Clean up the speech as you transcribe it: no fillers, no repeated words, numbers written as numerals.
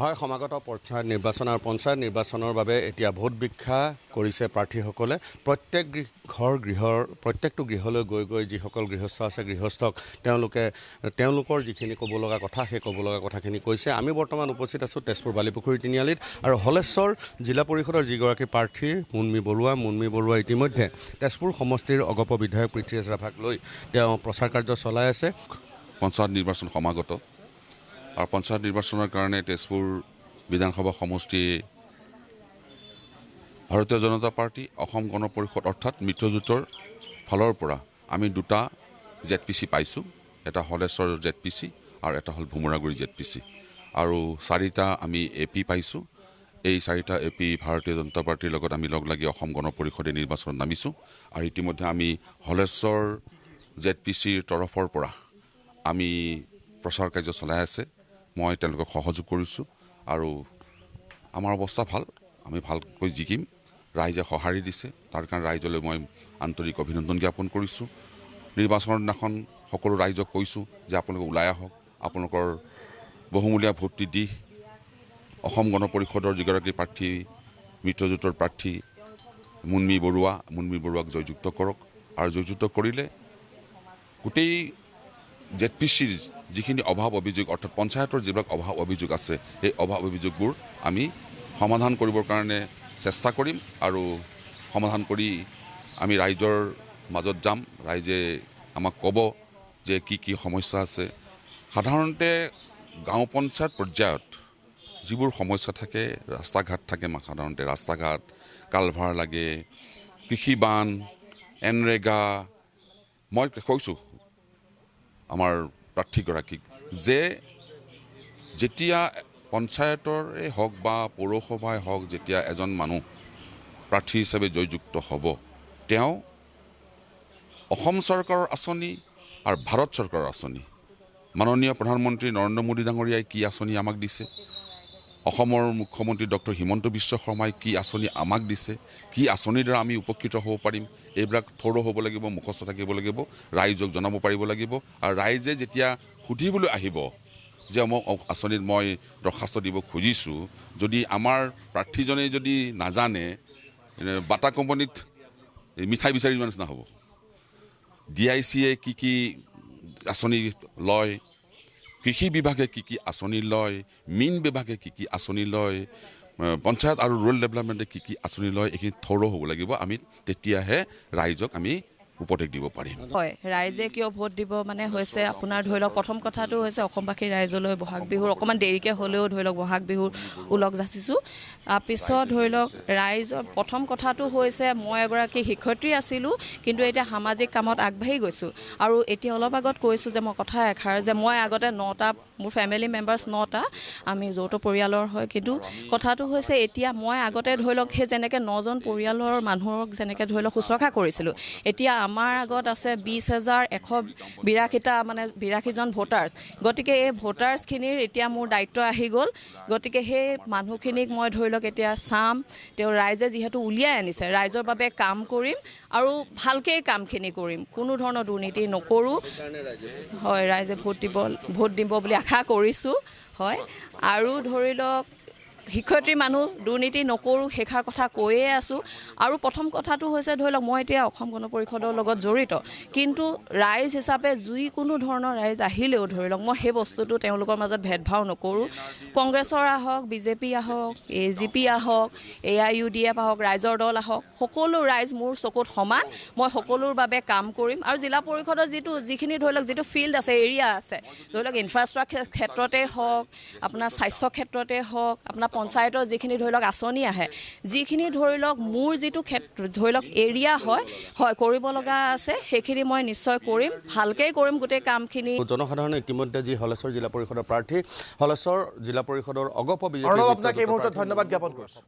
হয়, সমাগত পঞ্চায়ত নিৰ্বাচন আৰু পঞ্চায়ত নিৰ্বাচনৰ বাবে এতিয়া ভোট ভিক্ষা কৰিছে প্ৰাৰ্থীসকলে। প্ৰত্যেকটো গৃহলৈ গৈ গৈ যিসকল গৃহস্থ আছে গৃহস্থক তেওঁলোকৰ যিখিনি ক'ব লগা কথা সেই ক'ব লগা কথাখিনি কৈছে। আমি বৰ্তমান উপস্থিত আছোঁ তেজপুৰ বালিপুখুৰী তিনিআলিত আৰু হলেশ্বৰ জিলা পৰিষদৰ যিগৰাকী প্ৰাৰ্থী মুনমী বৰুৱা ইতিমধ্যে তেজপুৰ সমষ্টিৰ অগপ বিধায়ক পৃথ্বীৰাজ ৰাভাক লৈ তেওঁ প্ৰচাৰ কাৰ্য চলাই আছে। পঞ্চায়ত নিৰ্বাচন সমাগত আৰু পঞ্চায়ত নিৰ্বাচনৰ কাৰণে তেজপুৰ বিধানসভা সমষ্টি ভাৰতীয় জনতা পাৰ্টি অসম গণ পৰিষদ অৰ্থাৎ মিত্ৰজোঁটৰ ফালৰ পৰা আমি দুটা ZPC পাইছোঁ। এটা হলেশ্বৰ ZPC আৰু এটা হ'ল ভোমোৰাগুৰি ZPC আৰু 4টা আমি AP পাইছোঁ। এই 4টা AP ভাৰতীয় জনতা পাৰ্টিৰ লগত আমি লগ লাগি অসম গণ পৰিষদে নিৰ্বাচনত নামিছোঁ আৰু ইতিমধ্যে আমি হলেশ্বৰ ZPCৰ তৰফৰ পৰা আমি প্ৰচাৰ কাৰ্য চলাই আছে। মই তেওঁলোকক সহযোগ কৰিছোঁ আৰু আমাৰ অৱস্থা ভাল, আমি ভালকৈ জিকিম। ৰাইজে সঁহাৰি দিছে, তাৰ কাৰণে ৰাইজলৈ মই আন্তৰিক অভিনন্দন জ্ঞাপন কৰিছোঁ। নিৰ্বাচনৰ দিনাখন সকলো ৰাইজক কৈছোঁ যে আপোনালোকে ওলাই আহক, আপোনালোকৰ বহুমূলীয়া ভোটটি দি অসম গণ পৰিষদৰ যিগৰাকী প্ৰাৰ্থী মিত্ৰজোঁটৰ প্ৰাৰ্থী মুনমী বৰুৱাক জয়যুক্ত কৰক আৰু জয়যুক্ত কৰিলে গোটেই ZPCৰ যিখিনি অভাৱ অভিযোগ অৰ্থাৎ পঞ্চায়তৰ যিবিলাক অভাৱ অভিযোগ আছে সেই অভাৱ অভিযোগবোৰ আমি সমাধান কৰিবৰ কাৰণে চেষ্টা কৰিম আৰু সমাধান কৰি আমি ৰাইজৰ মাজত যাম। ৰাইজে আমাক ক'ব যে কি সমস্যা আছে। সাধাৰণতে গাঁও পঞ্চায়ত পৰ্যায়ত যিবোৰ সমস্যা থাকে, ৰাস্তা ঘাট থাকে, সাধাৰণতে ৰাস্তা ঘাট, কালভাৰ লাগে, কৃষি বান, এনৰেগা। মই কৈছোঁ আমাৰ প্ৰাৰ্থীগৰাকীক যে যেতিয়া পঞ্চায়তৰে হওক বা পৌৰসভাই হওক, যেতিয়া এজন মানুহ প্ৰাৰ্থী হিচাপে জয়যুক্ত হ'ব, তেওঁ অসম চৰকাৰৰ আঁচনি আৰু ভাৰত চৰকাৰৰ আঁচনি, মাননীয় প্ৰধানমন্ত্ৰী নৰেন্দ্ৰ মোদী ডাঙৰীয়াই কি আঁচনি আমাক দিছে, অসমৰ মুখ্যমন্ত্ৰী ডক্টৰ হিমন্ত বিশ্ব শৰ্মাই কি আঁচনি আমাক দিছে, কি আঁচনিৰ দ্বাৰা আমি উপকৃত হ'ব পাৰিম, এইবিলাক থৰ হ'ব লাগিব, মুখস্থ থাকিব লাগিব, ৰাইজক জনাব পাৰিব লাগিব। আৰু ৰাইজে যেতিয়া সুধিবলৈ আহিব যে মোক আঁচনিত মই দৰখাস্ত দিব খুজিছোঁ, যদি আমাৰ প্ৰাৰ্থীজনে যদি নাজানে, বাটা কোম্পানীত মিঠাই বিচাৰি যোৱাৰ নিচিনা হ'ব। DICয়ে কি আঁচনি লয়, কৃষি বিভাগে কি আঁচনি লয়, মীন বিভাগে কি আঁচনি লয়, পঞ্চায়ত আৰু ৰুৰেল ডেভেলপমেণ্টে কি আঁচনি লয়, এইখিনি থৰ হ'ব লাগিব। আমি তেতিয়াহে ৰাইজক আমি উপদেশ দিব পাৰিম। হয়, ৰাইজে কিয় ভোট দিব মানে হৈছে আপোনাৰ ধৰি লওক প্ৰথম কথাটো হৈছে অসমবাসী ৰাইজলৈ বহাগ বিহুৰ অকণমান দেৰিকৈ হ'লেও ধৰি লওক বহাগ বিহুৰ ওলগ যাচিছোঁ। তাৰপিছত ধৰি লওক ৰাইজৰ প্ৰথম কথাটো হৈছে মই এগৰাকী শিক্ষয়িত্ৰী আছিলোঁ, কিন্তু এতিয়া সামাজিক কামত আগবাঢ়ি গৈছোঁ আৰু এতিয়া অলপ আগত কৈছোঁ যে মই কথা এষাৰ যে মই আগতে 9টা মোৰ ফেমিলি মেম্বাৰ্ছ 9টা আমি যৌথ পৰিয়ালৰ হয়, কিন্তু কথাটো হৈছে এতিয়া মই আগতে ধৰি লওক সেই যেনেকৈ 9জন পৰিয়ালৰ মানুহক যেনেকৈ ধৰি লওক শুশ্ৰূষা কৰিছিলোঁ, এতিয়া আমাৰ আগত আছে 20,182টা মানে 82জন ভোটাৰ্ছ। গতিকে এই ভোটাৰ্ছখিনিৰ এতিয়া মোৰ দায়িত্ব আহি গ'ল। গতিকে সেই মানুহখিনিক মই ধৰি লওক এতিয়া চাম, তেওঁ ৰাইজে যিহেতু উলিয়াই আনিছে, ৰাইজৰ বাবে কাম কৰিম আৰু ভালকৈ কামখিনি কৰিম, কোনো ধৰণৰ দুৰ্নীতি নকৰোঁ। হয়, ৰাইজে ভোট দিব বুলি আশা কৰিছোঁ। হয়, আৰু ধৰি লওক শিক্ষয়িত্ৰী মানুহ দুৰ্নীতি নকৰোঁ সেইষাৰ কথা কৈয়ে আছোঁ। আৰু প্ৰথম কথাটো হৈছে ধৰি লওক মই এতিয়া অসম গণ পৰিষদৰ লগত জড়িত, কিন্তু ৰাইজ হিচাপে যিকোনো ধৰণৰ ৰাইজ আহিলেও ধৰি লওক মই সেই বস্তুটো তেওঁলোকৰ মাজত ভেদভাৱ নকৰোঁ। কংগ্ৰেছৰ আহক, BJP আহক, AGP আহক, AIUDF আহক, ৰাইজৰ দল আহক, সকলো ৰাইজ মোৰ চকুত সমান। মই সকলোৰ বাবে কাম কৰিম আৰু জিলা পৰিষদৰ যিখিনি ধৰি লওক যিটো ফিল্ড আছে, এৰিয়া আছে, ধৰি লওক ইনফ্ৰাষ্ট্ৰাকচাৰ ক্ষেত্ৰতে হওক, আপোনাৰ স্বাস্থ্য ক্ষেত্ৰতে হওক, আপোনাৰ পঞ্চায়তৰ যিখিনি ধৰি লওক আঁচনি আহে, যিখিনি ধৰি লওক মোৰ যিটো ধৰি লওক এৰিয়া হয় কৰিব লগা আছে, সেইখিনি মই নিশ্চয় কৰিম, ভালকৈ কৰিম গোটেই কামখিনি। জনসাধাৰণে ইতিমধ্যে যি হলেশ্বৰ জিলা পৰিষদৰ প্ৰাৰ্থী, হলেশ্বৰ জিলা পৰিষদৰ অগপ আপোনাক এই মুহূৰ্তত ধন্যবাদ জ্ঞাপন কৰিছোঁ।